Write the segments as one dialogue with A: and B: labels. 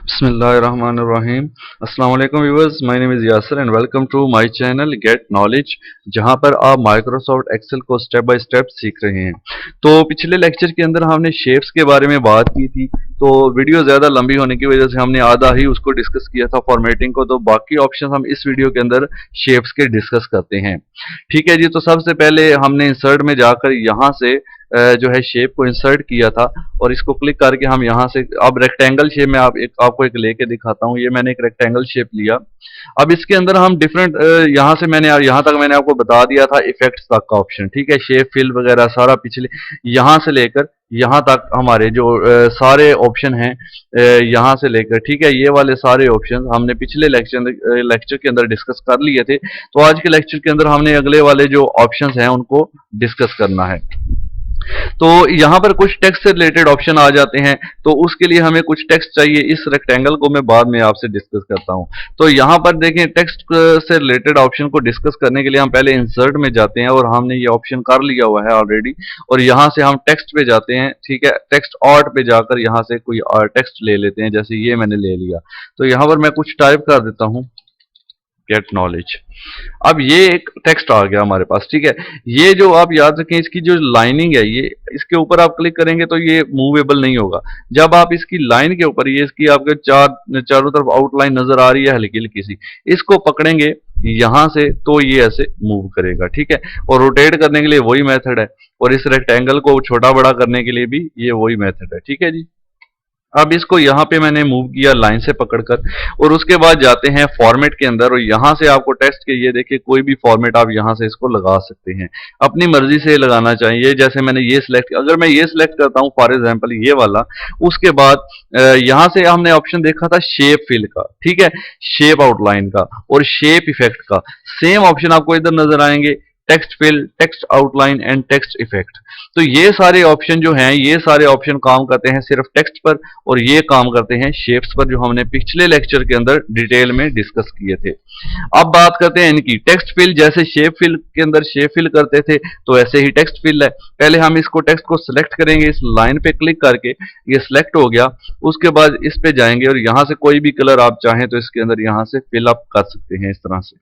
A: बिस्मिल्लाहिर्रहमानिर्रहीम। अस्सलाम वालेकुम viewers, my name is Yasir and welcome to my channel get knowledge, जहां पर आप माइक्रोसॉफ्ट एक्सेल को स्टेप बाय स्टेप सीख रहे हैं। तो पिछले लेक्चर के अंदर हमने शेप्स के बारे में बात की थी, तो वीडियो ज़्यादा लंबी होने की वजह से हमने आधा ही उसको डिस्कस किया था फॉर्मेटिंग को, तो बाकी ऑप्शन हम इस वीडियो के अंदर शेप्स के डिस्कस करते हैं। ठीक है जी, तो सबसे पहले हमने इंसर्ट में जाकर यहाँ से जो है शेप को इंसर्ट किया था, और इसको क्लिक करके हम यहाँ से अब रेक्टेंगल शेप में आपको एक लेके दिखाता हूँ। ये मैंने एक रेक्टेंगल शेप लिया। अब इसके अंदर हम डिफरेंट यहाँ से मैंने यहाँ तक मैंने आपको बता दिया था इफेक्ट्स तक का ऑप्शन। ठीक है, शेप फिल वगैरह सारा पिछले यहाँ से लेकर यहाँ तक हमारे जो सारे ऑप्शन हैं, यहाँ से लेकर, ठीक है, ये वाले सारे ऑप्शन हमने पिछले लेक्चर के अंदर डिस्कस कर लिए थे। तो आज के लेक्चर के अंदर हमने अगले वाले जो ऑप्शंस हैं उनको डिस्कस करना है। तो यहाँ पर कुछ टेक्स्ट से रिलेटेड ऑप्शन आ जाते हैं, तो उसके लिए हमें कुछ टेक्स्ट चाहिए। इस रेक्टेंगल को मैं बाद में आपसे डिस्कस करता हूँ। तो यहाँ पर देखें, टेक्स्ट से रिलेटेड ऑप्शन को डिस्कस करने के लिए हम पहले इंसर्ट में जाते हैं, और हमने ये ऑप्शन कर लिया हुआ है ऑलरेडी, और यहाँ से हम टेक्स्ट पे जाते हैं। ठीक है, टेक्स्ट आर्ट पे जाकर यहाँ से कोई टेक्स्ट ले लेते हैं, जैसे ये मैंने ले लिया। तो यहाँ पर मैं कुछ टाइप कर देता हूँ, गेट नॉलेज। अब ये एक टेक्स्ट आ गया हमारे पास। ठीक है, ये जो आप याद रखें, इसकी जो लाइनिंग है, ये इसके ऊपर आप क्लिक करेंगे तो ये मूवेबल नहीं होगा। जब आप इसकी लाइन के ऊपर, ये इसकी आपके चारों तरफ आउटलाइन नजर आ रही है हल्की हल्की सी, इसको पकड़ेंगे यहां से तो ये ऐसे मूव करेगा। ठीक है, और रोटेट करने के लिए वही मेथड है, और इस रेक्टेंगल को छोटा बड़ा करने के लिए भी ये वही मेथड है। ठीक है जी, अब इसको यहाँ पे मैंने मूव किया लाइन से पकड़कर, और उसके बाद जाते हैं फॉर्मेट के अंदर, और यहाँ से आपको टेक्स्ट के, ये देखिए, कोई भी फॉर्मेट आप यहाँ से इसको लगा सकते हैं, अपनी मर्जी से लगाना चाहिए। जैसे मैंने ये सिलेक्ट, अगर मैं ये सिलेक्ट करता हूँ फॉर एग्जांपल ये वाला, उसके बाद यहाँ से हमने ऑप्शन देखा था शेप फिल का, ठीक है, शेप आउटलाइन का और शेप इफेक्ट का। सेम ऑप्शन आपको इधर नजर आएंगे, text fill, text outline and text effect. तो ये सारे ऑप्शन जो हैं, ये सारे ऑप्शन काम करते हैं सिर्फ टेक्स्ट पर, और ये काम करते हैं शेप्स पर, जो हमने पिछले लेक्चर के अंदर डिटेल में डिस्कस किए थे। अब बात करते हैं इनकी। टेक्स्ट फिल, जैसे शेप फिल के अंदर शेप फिल करते थे, तो ऐसे ही टेक्स्ट फिल है। पहले हम इसको टेक्स्ट को सिलेक्ट करेंगे, इस लाइन पे क्लिक करके, ये सिलेक्ट हो गया। उसके बाद इस पे जाएंगे, और यहां से कोई भी कलर आप चाहें तो इसके अंदर यहां से फिल अप कर सकते हैं इस तरह से।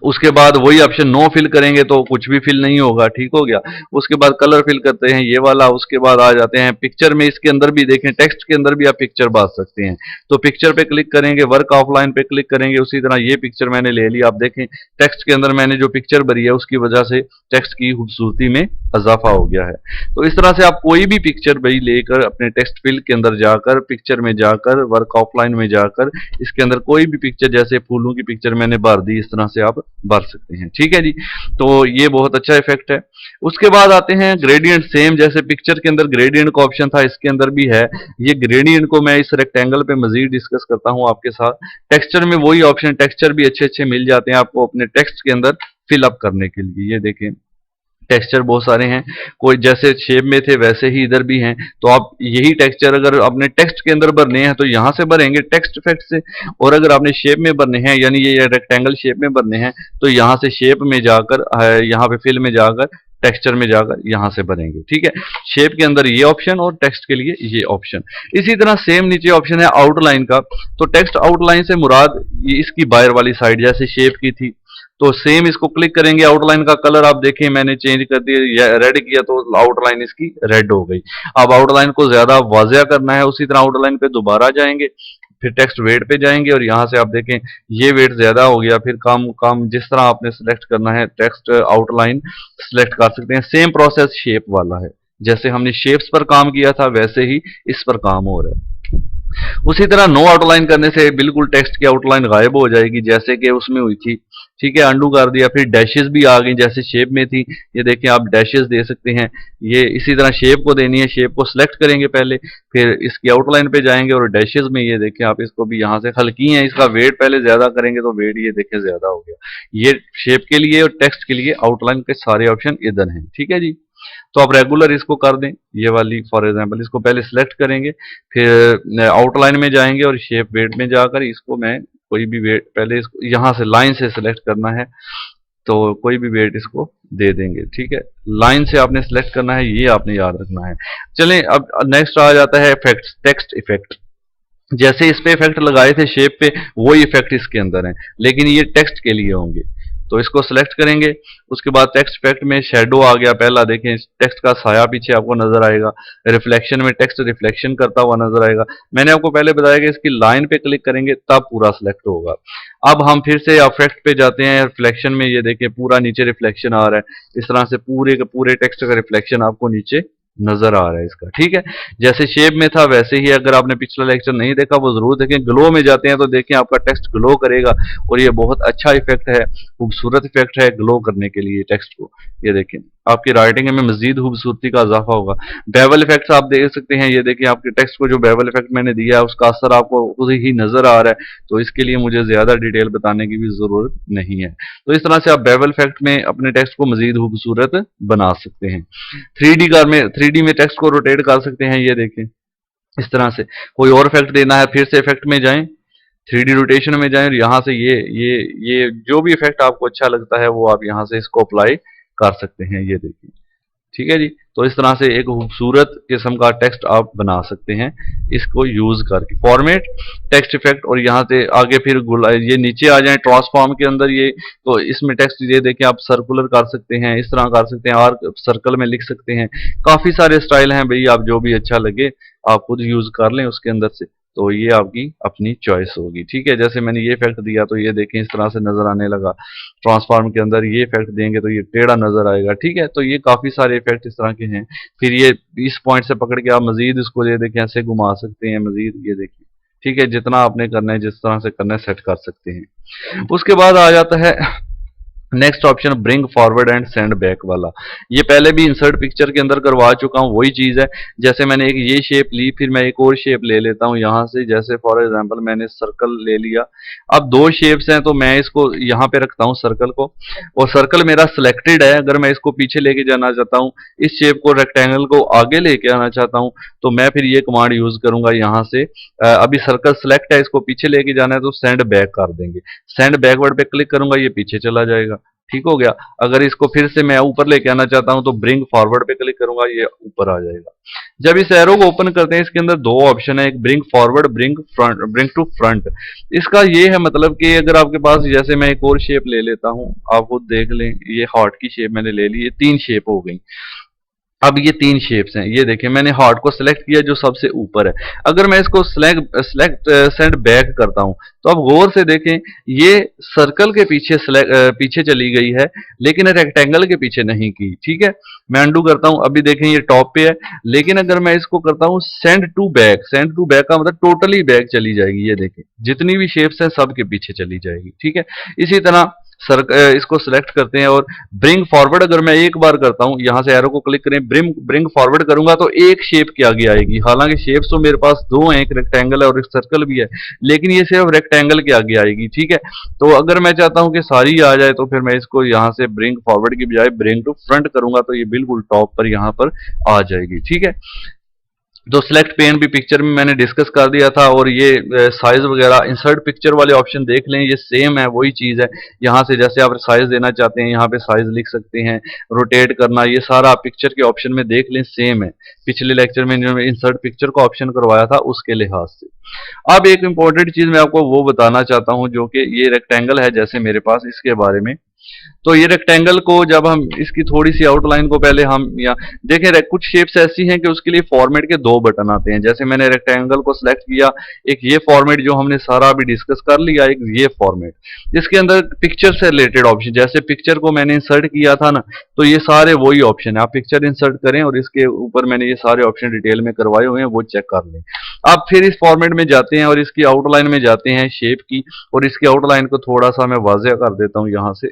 A: उसके बाद वही ऑप्शन नो फिल करेंगे तो कुछ भी फिल नहीं होगा। ठीक हो गया। उसके बाद कलर फिल करते हैं, ये वाला। उसके बाद आ जाते हैं पिक्चर में, इसके अंदर भी देखें, टेक्स्ट के अंदर भी आप पिक्चर बांध सकते हैं। तो पिक्चर पे क्लिक करेंगे, वर्क ऑफलाइन पे क्लिक करेंगे, उसी तरह ये पिक्चर मैंने ले ली। आप देखें टेक्स्ट के अंदर मैंने जो पिक्चर भरी है उसकी वजह से टेक्स्ट की खूबसूरती में इजाफा हो गया है। तो इस तरह से आप कोई भी पिक्चर भाई लेकर अपने टेक्स्ट फिल के अंदर जाकर, पिक्चर में जाकर, वर्क ऑफलाइन में जाकर, इसके अंदर कोई भी पिक्चर, जैसे फूलों की पिक्चर मैंने भर दी, इस तरह से आप भर सकते हैं। ठीक है जी, तो ये बहुत अच्छा इफेक्ट है। उसके बाद आते हैं ग्रेडियंट। सेम जैसे पिक्चर के अंदर ग्रेडियंट का ऑप्शन था, इसके अंदर भी है। ये ग्रेडियंट को मैं इस रेक्टेंगल पे मजीद डिस्कस करता हूं आपके साथ। टेक्सचर में वही ऑप्शन, टेक्सचर भी अच्छे अच्छे मिल जाते हैं आपको अपने टेक्स्ट के अंदर फिल अप करने के लिए। ये देखें, टेक्सचर बहुत सारे हैं, कोई जैसे शेप में थे वैसे ही इधर भी हैं। तो आप यही टेक्सचर अगर अपने टेक्स्ट के अंदर भरने हैं तो यहां से भरेंगे टेक्स्ट इफेक्ट से, और अगर आपने शेप में भरने हैं, यानी ये रेक्टेंगल शेप में भरने हैं, तो यहां से शेप में जाकर, यहाँ पे फिल में जाकर, टेक्सचर में जाकर यहां से भरेंगे। ठीक है, शेप के अंदर ये ऑप्शन और टेक्स्ट के लिए ये ऑप्शन। इसी तरह सेम नीचे ऑप्शन है आउटलाइन का। तो टेक्स्ट आउटलाइन से मुराद ये इसकी बाहर वाली साइड, जैसे शेप की थी, तो सेम इसको क्लिक करेंगे। आउटलाइन का कलर आप देखें मैंने चेंज कर दिया, रेड किया तो आउटलाइन इसकी रेड हो गई। अब आउटलाइन को ज्यादा वाजिया करना है, उसी तरह आउटलाइन पे दोबारा जाएंगे, फिर टेक्स्ट वेट पे जाएंगे, और यहां से आप देखें ये वेट ज्यादा हो गया, फिर कम कम, जिस तरह आपने सिलेक्ट करना है टेक्स्ट आउटलाइन सिलेक्ट कर सकते हैं। सेम प्रोसेस शेप वाला है, जैसे हमने शेप्स पर काम किया था वैसे ही इस पर काम हो रहा है। उसी तरह नो आउटलाइन करने से बिल्कुल टेक्स्ट की आउटलाइन गायब हो जाएगी, जैसे कि उसमें हुई थी। ठीक है, अंडू कर दिया, फिर डैशेस भी आ गई, जैसे शेप में थी, ये देखें आप डैशेस दे सकते हैं। ये इसी तरह शेप को देनी है, शेप को सिलेक्ट करेंगे पहले, फिर इसकी आउटलाइन पे जाएंगे, और डैशेस में ये देखें आप इसको भी यहाँ से हल्की है, इसका वेट पहले ज्यादा करेंगे तो वेट ये देखें ज्यादा हो गया। ये शेप के लिए और टेक्स्ट के लिए आउटलाइन के सारे ऑप्शन इधर हैं। ठीक है जी, तो आप रेगुलर इसको कर दें, ये वाली फॉर एग्जांपल, इसको पहले सिलेक्ट करेंगे, फिर आउटलाइन में जाएंगे, और शेप वेट में जाकर इसको मैं कोई भी वेट, पहले इसको यहां से लाइन से सिलेक्ट करना है, तो कोई भी वेट इसको दे देंगे। ठीक है, लाइन से आपने सिलेक्ट करना है, ये आपने याद रखना है। चलें, अब नेक्स्ट आ जाता है इफेक्ट्स, टेक्स्ट इफेक्ट। जैसे इस पे इफेक्ट लगाए थे शेप पे, वही इफेक्ट इसके अंदर है, लेकिन ये टेक्स्ट के लिए होंगे। तो इसको सेलेक्ट करेंगे, उसके बाद टेक्स्ट इफेक्ट में शेडो आ गया पहला, देखें टेक्स्ट का साया पीछे आपको नजर आएगा। रिफ्लेक्शन में टेक्स्ट रिफ्लेक्शन करता हुआ नजर आएगा। मैंने आपको पहले बताया कि इसकी लाइन पे क्लिक करेंगे तब पूरा सेलेक्ट होगा। अब हम फिर से इफेक्ट पे जाते हैं, रिफ्लेक्शन में ये देखें पूरा नीचे रिफ्लेक्शन आ रहा है, इस तरह से पूरे के पूरे टेक्स्ट का रिफ्लेक्शन आपको नीचे नजर आ रहा है इसका। ठीक है, जैसे शेप में था वैसे ही, अगर आपने पिछला लेक्चर नहीं देखा वो जरूर देखें। ग्लो में जाते हैं तो देखें आपका टेक्स्ट ग्लो करेगा, और ये बहुत अच्छा इफेक्ट है, खूबसूरत इफेक्ट है ग्लो करने के लिए टेक्स्ट को। ये देखें आपकी राइटिंग में मजीद खूबसूरती का इजाफा होगा। बेवल इफेक्ट्स आप देख सकते हैं, ये देखिए आपके टेक्स्ट को जो बेवल इफेक्ट मैंने दिया है उसका असर आपको खुद ही नजर आ रहा है, तो इसके लिए मुझे ज्यादा डिटेल बताने की भी जरूरत नहीं है। तो इस तरह से आप बेवल इफेक्ट में अपने टेक्स्ट को मजीद खूबसूरत बना सकते हैं। 3D में टेक्स्ट को रोटेट कर सकते हैं, ये देखें इस तरह से। कोई और इफेक्ट देना है फिर से इफेक्ट में जाएं, 3D रोटेशन में जाएं, और यहाँ से ये जो भी इफेक्ट आपको अच्छा लगता है वो आप यहाँ से इसको अप्लाई कर सकते हैं, ये देखिए। ठीक है जी, तो इस तरह से एक खूबसूरत किस्म का टेक्स्ट आप बना सकते हैं इसको यूज करके। फॉर्मेट, टेक्स्ट इफेक्ट, और यहाँ से आगे फिर ये नीचे आ जाए ट्रांसफॉर्म के अंदर, ये तो इसमें टेक्स्ट ये देखिए आप सर्कुलर कर सकते हैं, इस तरह कर सकते हैं, आर्क सर्कल में लिख सकते हैं। काफी सारे स्टाइल हैं भाई, आप जो भी अच्छा लगे आप खुद यूज कर लें उसके अंदर से, तो ये आपकी अपनी चॉइस होगी। ठीक है, जैसे मैंने ये इफेक्ट दिया तो ये देखें इस तरह से नजर आने लगा। ट्रांसफॉर्म के अंदर ये इफेक्ट देंगे तो ये टेढ़ा नजर आएगा। ठीक है, तो ये काफी सारे इफेक्ट इस तरह के हैं। फिर ये इस पॉइंट से पकड़ के आप मजीद इसको ये देखें ऐसे घुमा सकते हैं मजीद, ये देखिए। ठीक है, जितना आपने करना है जिस तरह से करना है सेट कर सकते हैं। उसके बाद आ जाता है next option, bring forward and send back वाला। ये पहले भी इंसर्ट पिक्चर के अंदर करवा चुका हूँ, वही चीज है। जैसे मैंने एक ये शेप ली, फिर मैं एक और शेप ले लेता हूँ यहाँ से, जैसे फॉर एग्जांपल मैंने सर्कल ले लिया। अब दो शेप्स हैं तो मैं इसको यहाँ पे रखता हूँ सर्कल को, और सर्कल मेरा सिलेक्टेड है। अगर मैं इसको पीछे लेके जाना चाहता हूँ, इस शेप को रेक्टेंगल को आगे लेके आना चाहता हूँ, तो मैं फिर ये कमांड यूज करूंगा यहाँ से। अभी सर्कल सिलेक्ट है, इसको पीछे लेके जाना है तो सेंड बैक कर देंगे। सेंड बैकवर्ड पे क्लिक करूंगा, ये पीछे चला जाएगा। ठीक हो गया। अगर इसको फिर से मैं ऊपर लेके आना चाहता हूं तो ब्रिंग फॉरवर्ड पे क्लिक करूंगा, ये ऊपर आ जाएगा। जब इस एरो को ओपन करते हैं, इसके अंदर दो ऑप्शन है, एक bring forward, bring front, bring to front. इसका ये है मतलब कि अगर आपके पास, जैसे मैं एक और शेप ले लेता हूं, आप खुद देख लें, ये हार्ट की शेप मैंने ले ली, ये तीन शेप हो गई। अब ये तीन शेप्स हैं, ये देखें मैंने हार्ट को सिलेक्ट किया जो सबसे ऊपर है। अगर मैं इसको सिलेक्ट सेंड बैक करता हूं, तो अब गौर से देखें ये सर्कल के पीछे पीछे चली गई है, लेकिन रेक्टेंगल के पीछे नहीं की। ठीक है, मैं अंडू करता हूं, अभी देखें ये टॉप पे है, लेकिन अगर मैं इसको करता हूं send to back, send to back का मतलब टोटली बैक चली जाएगी। ये देखें जितनी भी शेप्स हैं सब के पीछे चली जाएगी। ठीक है, इसी तरह इसको सिलेक्ट करते हैं, और ब्रिंग फॉरवर्ड अगर मैं एक बार करता हूं, यहां से एरो को क्लिक करें, ब्रिंग फॉरवर्ड करूंगा तो एक शेप के आगे आएगी। हालांकि शेप्स तो मेरे पास दो हैं, एक रेक्टेंगल है और एक सर्कल भी है, लेकिन ये सिर्फ रेक्टेंगल के आगे आएगी। ठीक है, तो अगर मैं चाहता हूं कि सारी आ जाए तो फिर मैं इसको यहां से ब्रिंग फॉरवर्ड की बजाय ब्रिंग टू फ्रंट करूंगा, तो ये बिल्कुल टॉप पर यहां पर आ जाएगी। ठीक है, तो सिलेक्ट पेन भी पिक्चर में मैंने डिस्कस कर दिया था, और ये साइज वगैरह इंसर्ट पिक्चर वाले ऑप्शन देख लें, ये सेम है, वही चीज़ है। यहाँ से जैसे आप साइज देना चाहते हैं यहाँ पे साइज लिख सकते हैं, रोटेट करना, ये सारा आप पिक्चर के ऑप्शन में देख लें, सेम है। पिछले लेक्चर में जो इंसर्ट पिक्चर का ऑप्शन करवाया था उसके लिहाज से। अब एक इंपॉर्टेंट चीज़ मैं आपको वो बताना चाहता हूँ, जो कि ये रेक्टेंगल है जैसे मेरे पास, इसके बारे में। तो ये रेक्टेंगल को जब हम इसकी थोड़ी सी आउटलाइन को पहले हम या देखें, कुछ शेप्स ऐसी हैं कि उसके लिए फॉर्मेट के दो बटन आते हैं। जैसे मैंने रेक्टेंगल को सिलेक्ट किया, एक ये फॉर्मेट जो हमने सारा अभी डिस्कस कर लिया, एक ये फॉर्मेट। इसके अंदर पिक्चर से रिलेटेड ऑप्शन, जैसे पिक्चर को मैंने इंसर्ट किया था ना, तो ये सारे वही ऑप्शन है। आप पिक्चर इंसर्ट करें और इसके ऊपर मैंने ये सारे ऑप्शन डिटेल में करवाए हुए हैं, वो चेक कर लें। आप फिर इस फॉर्मेट में जाते हैं और इसकी आउटलाइन में जाते हैं शेप की, और इसकी आउटलाइन को थोड़ा सा मैं वाज़ेह कर देता हूं यहां से।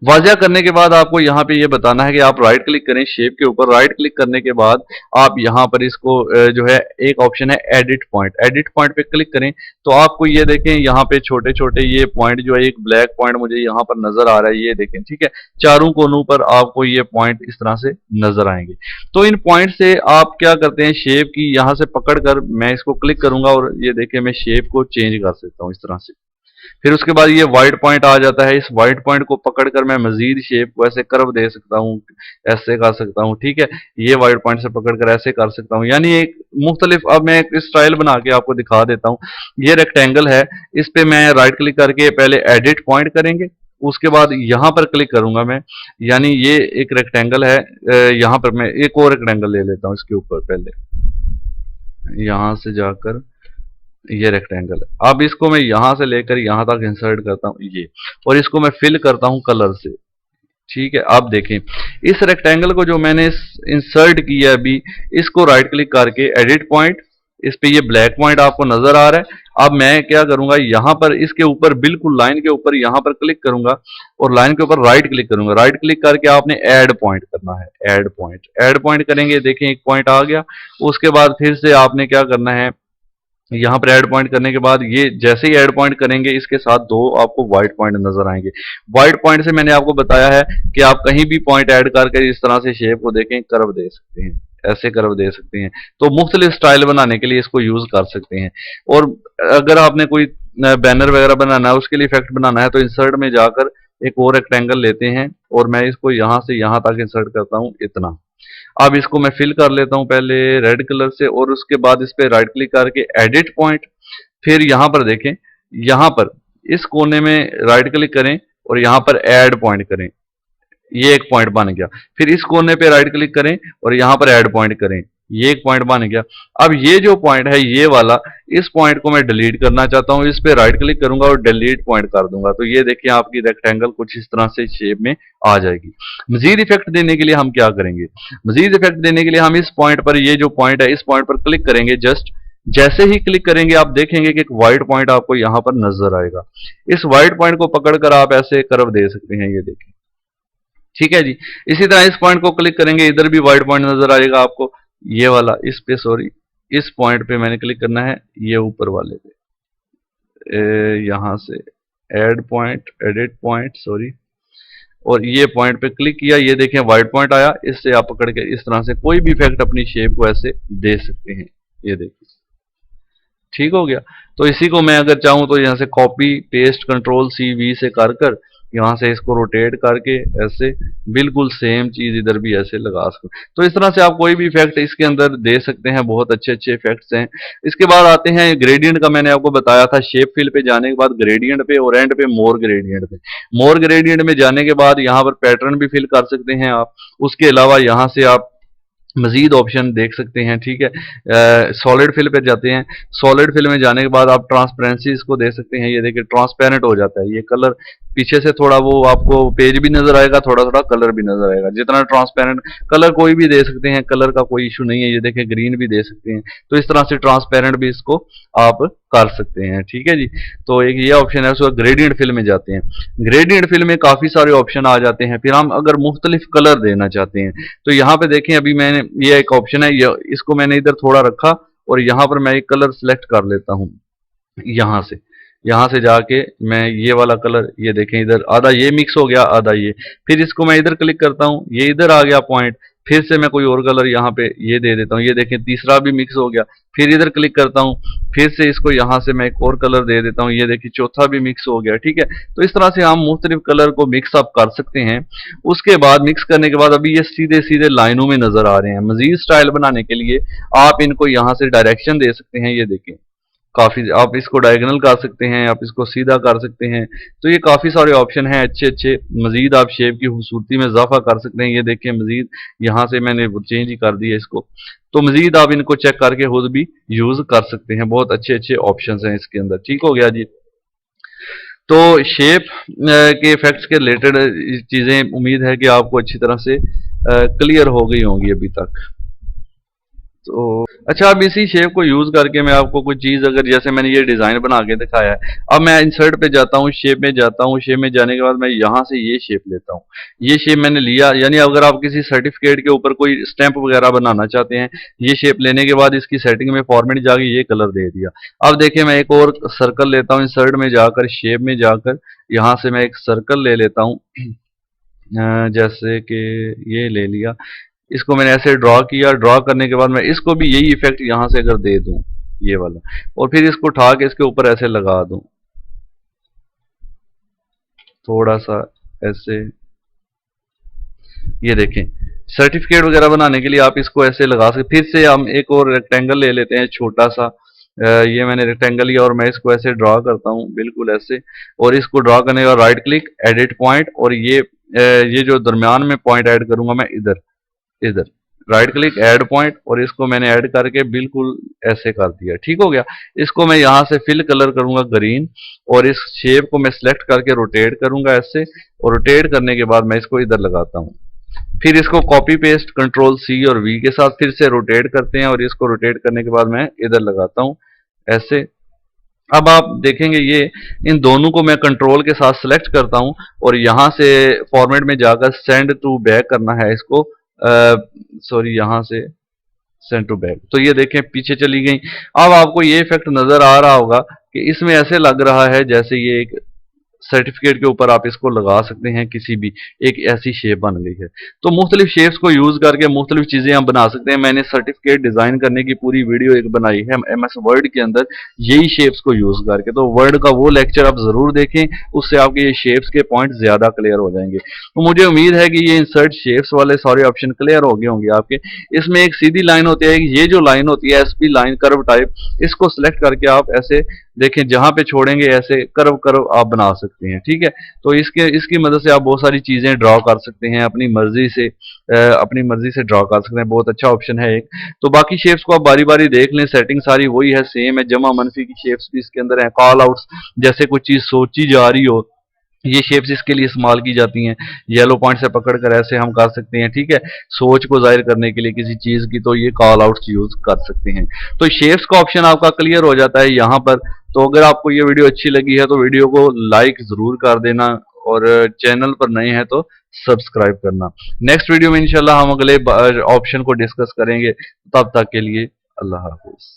A: वाज़ा करने के बाद आपको यहाँ पे ये बताना है कि आप राइट क्लिक करें शेप के ऊपर। राइट क्लिक करने के बाद आप यहाँ पर इसको जो है एक ऑप्शन है एडिट पॉइंट, एडिट पॉइंट पे क्लिक करें तो आपको ये देखें यहाँ पे छोटे छोटे ये पॉइंट जो है, एक ब्लैक पॉइंट मुझे यहाँ पर नजर आ रहा है, ये देखें। ठीक है, चारों कोनों पर आपको ये पॉइंट इस तरह से नजर आएंगे। तो इन पॉइंट से आप क्या करते हैं, शेप की यहाँ से पकड़ कर मैं इसको क्लिक करूंगा और ये देखें मैं शेप को चेंज कर सकता हूँ इस तरह से। फिर उसके बाद ये वाइट पॉइंट आ जाता है। इस वाइट पॉइंट को पकड़कर मैं मजीद शेप को ऐसे कर्व दे सकता हूँ, ऐसे कर सकता हूँ, ठीक है। ये वाइट पॉइंट से पकड़कर ऐसे कर सकता हूँ, यानी एक मुख्तलिफ, अब मैं एक स्टाइल बना के आपको दिखा देता हूँ। ये रेक्टेंगल है, इस पे मैं राइट क्लिक करके पहले एडिट पॉइंट करेंगे, उसके बाद यहां पर क्लिक करूंगा मैं, यानी ये एक रेक्टेंगल है। यहां पर मैं एक और रेक्टेंगल ले लेता हूं इसके ऊपर, पहले यहां से जाकर ये रेक्टेंगल है। अब इसको मैं यहां से लेकर यहां तक इंसर्ट करता हूं ये, और इसको मैं फिल करता हूं कलर से, ठीक है। आप देखें इस रेक्टेंगल को जो मैंने इंसर्ट किया अभी, इसको राइट क्लिक करके एडिट पॉइंट, इस पे ये ब्लैक पॉइंट आपको नजर आ रहा है। अब मैं क्या करूंगा, यहां पर इसके ऊपर बिल्कुल लाइन के ऊपर यहां पर क्लिक करूंगा और लाइन के ऊपर राइट क्लिक करूंगा। राइट क्लिक करके आपने ऐड पॉइंट करना है, ऐड पॉइंट करेंगे, देखें एक पॉइंट आ गया। उसके बाद फिर से आपने क्या करना है, यहां पर ऐड पॉइंट करने के बाद ये जैसे ही ऐड पॉइंट करेंगे इसके साथ दो आपको व्हाइट पॉइंट नजर आएंगे। व्हाइट पॉइंट से मैंने आपको बताया है कि आप कहीं भी पॉइंट ऐड करके इस तरह से शेप को देखें, कर्व दे सकते हैं, ऐसे कर्व दे सकते हैं। तो मुख्तलिफ स्टाइल बनाने के लिए इसको यूज कर सकते हैं। और अगर आपने कोई बैनर वगैरह बनाना है, उसके लिए इफेक्ट बनाना है, तो इंसर्ट में जाकर एक और रेक्टेंगल लेते हैं और मैं इसको यहां से यहां तक इंसर्ट करता हूं, इतना। अब इसको मैं फिल कर लेता हूं पहले रेड कलर से, और उसके बाद इस पे राइट क्लिक करके एडिट पॉइंट, फिर यहां पर देखें, यहां पर इस कोने में राइट क्लिक करें और यहां पर ऐड पॉइंट करें, ये एक पॉइंट बन गया। फिर इस कोने पे राइट क्लिक करें और यहां पर ऐड पॉइंट करें, ये एक पॉइंट बन गया। अब ये जो पॉइंट है ये वाला, इस पॉइंट को मैं डिलीट करना चाहता हूं, इस पे राइट क्लिक करूंगा और डिलीट पॉइंट कर दूंगा, तो ये देखिए आपकी रेक्टेंगल कुछ इस तरह से शेप में आ जाएगी। मजीद इफेक्ट देने के लिए हम क्या करेंगे, मजीद इफेक्ट देने के लिए हम इस पॉइंट पर, ये जो पॉइंट है इस पॉइंट पर क्लिक करेंगे। जस्ट जैसे ही क्लिक करेंगे आप देखेंगे कि एक व्हाइट पॉइंट आपको यहां पर नजर आएगा। इस व्हाइट पॉइंट को पकड़कर आप ऐसे कर्व दे सकते हैं, ये देखिए, ठीक है जी। इसी तरह इस पॉइंट को क्लिक करेंगे, इधर भी व्हाइट पॉइंट नजर आएगा आपको, ये वाला, इस पे सॉरी, इस पॉइंट पे मैंने क्लिक करना है, ये ऊपर वाले पे, यहां से add point, edit point sorry, और ये पॉइंट पे क्लिक किया, ये देखें व्हाइट पॉइंट आया। इससे आप पकड़ के इस तरह से कोई भी इफेक्ट अपनी शेप को ऐसे दे सकते हैं, ये देखिए, ठीक हो गया। तो इसी को मैं अगर चाहूं तो यहां से copy paste control C V से कर कर यहां से इसको रोटेट करके ऐसे बिल्कुल सेम चीज इधर भी ऐसे लगा सकते। तो इस तरह से आप कोई भी इफेक्ट इसके अंदर दे सकते हैं, बहुत अच्छे अच्छे इफेक्ट्स हैं। इसके बाद आते हैं ग्रेडियंट का, मैंने आपको बताया था शेप फिल पे जाने के बाद ग्रेडियंट पे, और एंड पे मोर ग्रेडियंट पे। मोर ग्रेडियंट में जाने के बाद यहाँ पर पैटर्न भी फिल कर सकते हैं आप। उसके अलावा यहाँ से आप मजीद ऑप्शन देख सकते हैं, ठीक है। सॉलिड फिल पे जाते हैं, सॉलिड फिल में जाने के बाद आप ट्रांसपेरेंसी इसको दे सकते हैं, ये देखिए ट्रांसपेरेंट हो जाता है ये कलर, पीछे से थोड़ा वो आपको पेज भी नजर आएगा, थोड़ा थोड़ा कलर भी नजर आएगा। जितना ट्रांसपेरेंट कलर कोई भी दे सकते हैं, कलर का कोई इशू नहीं है, ये देखिए ग्रीन भी दे सकते हैं। तो इस तरह से ट्रांसपेरेंट भी इसको आप कर सकते हैं, ठीक है जी। तो एक ये ऑप्शन है, उसको ग्रेडियंट फिल में जाते हैं। ग्रेडियंट फिल में काफी सारे ऑप्शन आ जाते हैं। फिर हम अगर मुख्तलिफ कलर देना चाहते हैं तो यहाँ पे देखें, अभी मैंने ये एक ऑप्शन है, ये इसको मैंने इधर थोड़ा रखा और यहाँ पर मैं एक कलर सिलेक्ट कर लेता हूँ। यहाँ से जाके मैं ये वाला कलर, ये देखें इधर आधा ये मिक्स हो गया, आधा ये। फिर इसको मैं इधर क्लिक करता हूँ, ये इधर आ गया पॉइंट। फिर से मैं कोई और कलर यहाँ पे ये दे देता हूँ, ये देखें तीसरा भी मिक्स हो गया। फिर इधर क्लिक करता हूँ, फिर से इसको यहाँ से मैं एक और कलर दे देता हूँ, ये देखिए चौथा भी मिक्स हो गया, ठीक है। तो इस तरह से हम मुख्तलिफ कलर को मिक्स अप कर सकते हैं। उसके बाद मिक्स करने के बाद अभी ये सीधे सीधे लाइनों में नजर आ रहे हैं। मजीद स्टाइल बनाने के लिए आप इनको यहाँ से डायरेक्शन दे सकते हैं, ये देखें काफी, आप इसको डायगोनल कर सकते हैं, आप इसको सीधा कर सकते हैं। तो ये काफी सारे ऑप्शन हैं अच्छे अच्छे। मजीद आप शेप की खूबसूरती में इजाफा कर सकते हैं, ये देखिए मजीद यहाँ से मैंने चेंज ही कर दिया इसको। तो मजीद आप इनको चेक करके खुद भी यूज कर सकते हैं, बहुत अच्छे अच्छे ऑप्शन हैं इसके अंदर, ठीक हो गया जी। तो शेप के इफेक्ट्स के रिलेटेड चीजें उम्मीद है कि आपको अच्छी तरह से क्लियर हो गई होंगी अभी तक। तो अच्छा, अब इसी शेप को यूज करके मैं आपको कुछ चीज, अगर जैसे मैंने ये डिजाइन बना के दिखाया है, अब मैं इंसर्ट पे जाता हूँ, शेप में जाता हूँ, शेप में जाने के बाद मैं यहाँ से ये शेप लेता हूँ। ये शेप मैंने लिया, यानी अगर आप किसी सर्टिफिकेट के ऊपर कोई स्टैंप वगैरह बनाना चाहते हैं, ये शेप लेने के बाद इसकी सेटिंग में फॉर्मेट जाके ये कलर दे दिया। अब देखिए मैं एक और सर्कल लेता हूँ, इंसर्ट में जाकर शेप में जाकर यहाँ से मैं एक सर्कल ले लेता हूँ, जैसे कि ये ले लिया। इसको मैंने ऐसे ड्रॉ किया, ड्रॉ करने के बाद मैं इसको भी यही इफेक्ट यहां से अगर दे दूं, ये वाला, और फिर इसको उठा के इसके ऊपर ऐसे लगा दूं, थोड़ा सा ऐसे, ये देखें सर्टिफिकेट वगैरह बनाने के लिए आप इसको ऐसे लगा सकते। फिर से हम एक और रेक्टेंगल ले लेते हैं छोटा सा। ये मैंने रेक्टेंगल लिया और मैं इसको ऐसे ड्रा करता हूँ बिल्कुल ऐसे, और इसको ड्रा करने के बाद राइट क्लिक एडिट पॉइंट, और ये जो दरमियान में पॉइंट ऐड करूंगा मैं इधर, इधर राइट क्लिक ऐड पॉइंट, और इसको मैंने ऐड करके बिल्कुल ऐसे कर दिया। ठीक हो गया। इसको मैं यहाँ से फिल कलर करूंगा ग्रीन, और इस शेप को मैं सिलेक्ट करके रोटेट करूंगा ऐसे, और रोटेट करने के बाद मैं इसको इधर लगाता हूँ। फिर इसको कॉपी पेस्ट कंट्रोल सी और वी के साथ फिर से रोटेट करते हैं, और इसको रोटेट करने के बाद मैं इधर लगाता हूं ऐसे। अब आप देखेंगे ये इन दोनों को मैं कंट्रोल के साथ सिलेक्ट करता हूं, और यहां से फॉर्मेट में जाकर सेंड टू बैक करना है इसको, सॉरी यहां से सेंड टू बैक। तो ये देखें पीछे चली गई। अब आपको ये इफेक्ट नजर आ रहा होगा कि इसमें ऐसे लग रहा है जैसे ये एक सर्टिफिकेट के ऊपर आप इसको लगा सकते हैं, किसी भी एक ऐसी शेप बन गई है। तो मुख्तलिफ शेप्स को यूज करके मुख्तलिफ चीजें हम बना सकते हैं। मैंने सर्टिफिकेट डिजाइन करने की पूरी वीडियो एक बनाई है MS वर्ड के अंदर, यही शेप्स को यूज करके। तो वर्ड का वो लेक्चर आप जरूर देखें, उससे आपके ये शेप्स के पॉइंट ज्यादा क्लियर हो जाएंगे। तो मुझे उम्मीद है कि ये इंसर्ट शेप्स वाले सारे ऑप्शन क्लियर हो गए होंगे आपके। इसमें एक सीधी लाइन होती है, ये जो लाइन होती है SP लाइन कर्व टाइप, इसको सिलेक्ट करके आप ऐसे देखें जहां पे छोड़ेंगे ऐसे कर्व कर्व आप बना सकते हैं। ठीक है। तो इसकी मदद से आप बहुत सारी चीजें ड्रॉ कर सकते हैं अपनी मर्जी से, ड्रॉ कर सकते हैं। बहुत अच्छा ऑप्शन है एक। तो बाकी शेप्स को आप बारी बारी देख लें, सेटिंग सारी वही है, सेम है। जमा मनफी की शेप्स भी इसके अंदर है। कॉल आउट्स, जैसे कोई चीज सोची जा रही हो, ये शेप्स इसके लिए इस्तेमाल की जाती हैं। येलो पॉइंट से पकड़कर ऐसे हम कर सकते हैं। ठीक है। सोच को जाहिर करने के लिए किसी चीज की, तो ये कॉल आउट्स यूज कर सकते हैं। तो शेप्स का ऑप्शन आपका क्लियर हो जाता है यहाँ पर। तो अगर आपको ये वीडियो अच्छी लगी है तो वीडियो को लाइक जरूर कर देना, और चैनल पर नए हैं तो सब्सक्राइब करना। नेक्स्ट वीडियो में इंशाल्लाह हम अगले ऑप्शन को डिस्कस करेंगे। तब तक के लिए अल्लाह हाफिज।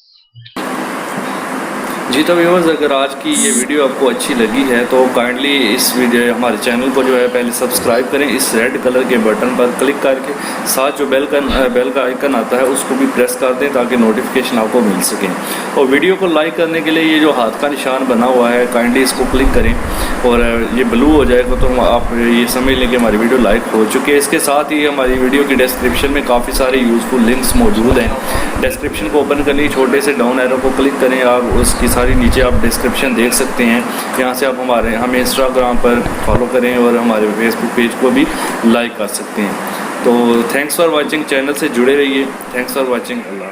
B: जी तो व्यूअर्स, अगर आज की ये वीडियो आपको अच्छी लगी है तो काइंडली इस वीडियो हमारे चैनल को जो है पहले सब्सक्राइब करें। इस रेड कलर के बटन पर क्लिक करके साथ जो बेल का आइकन आता है उसको भी प्रेस कर दें ताकि नोटिफिकेशन आपको मिल सके। और वीडियो को लाइक करने के लिए ये जो हाथ का निशान बना हुआ है काइंडली इसको क्लिक करें, और ये ब्लू हो जाएगा तो आप ये समझ लें कि हमारी वीडियो लाइक हो चुकी है। इसके साथ ही हमारी वीडियो की डिस्क्रिप्शन में काफ़ी सारे यूज़फुल लिंक्स मौजूद हैं। डिस्क्रिप्शन को ओपन करने छोटे से डाउन एरो को क्लिक करें, आप उसकी सारी नीचे आप डिस्क्रिप्शन देख सकते हैं। यहाँ से आप हमें इंस्टाग्राम पर फॉलो करें और हमारे फेसबुक पेज को भी लाइक कर सकते हैं। तो थैंक्स फॉर वॉचिंग, चैनल से जुड़े रहिए। Thanks for watching. अल्लाह।